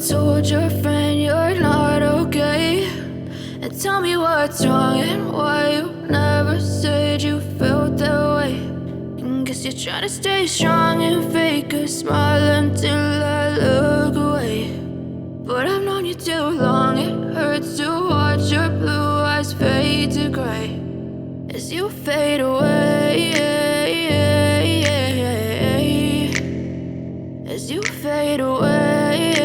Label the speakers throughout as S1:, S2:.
S1: told your friend you're not okay, and tell me what's wrong and why you never said you felt that way. And guess you're trying to stay strong and fake a smile until I look away. But I've known you too long, it hurts to watch your blue eyes fade to gray as you fade away, as you fade away.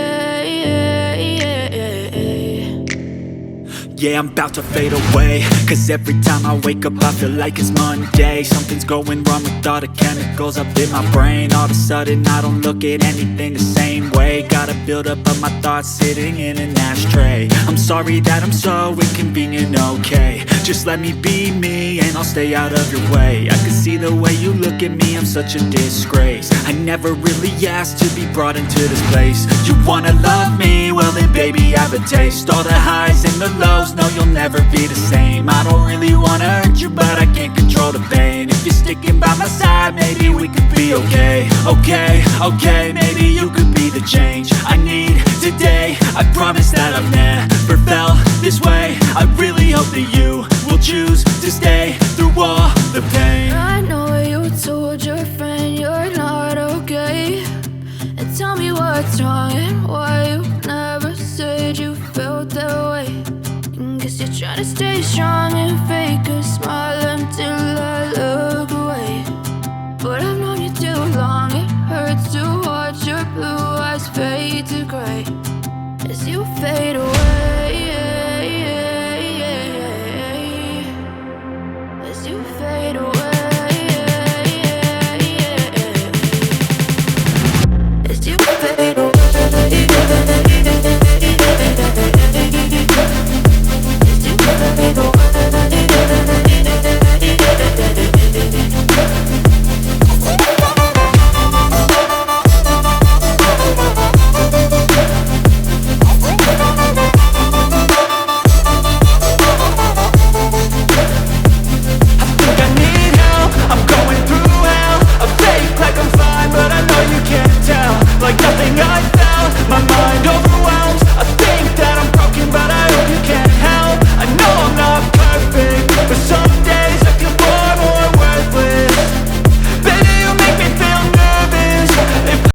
S2: Yeah, I'm about to fade away, cause every time I wake up I feel like it's Monday. Something's going wrong with all the chemicals up in my brain. All of a sudden I don't look at anything the same way. Gotta build up of my thoughts sitting in an ashtray. I'm sorry that I'm so inconvenient, okay. Just let me be me and I'll stay out of your way. I can see the way you look at me, I'm such a disgrace. I never really asked to be brought into this place. You wanna love me? Well then baby I have a taste. All the highs and the lows, no you'll never be the same. I don't really wanna hurt you but I can't control the pain. If you're sticking by my side maybe we could be okay. Okay, maybe you could be the change I need today. I promise that I've never felt this way. I really hope that you will choose to stay through all the pain.
S1: I know you told your friend you're not okay, and tell me what's wrong and why you never said you felt that way. And guess you're trying to stay strong and fake a smile until I look away. But I've known you too long, it hurts to watch your blue eyes fade to gray as you fade away.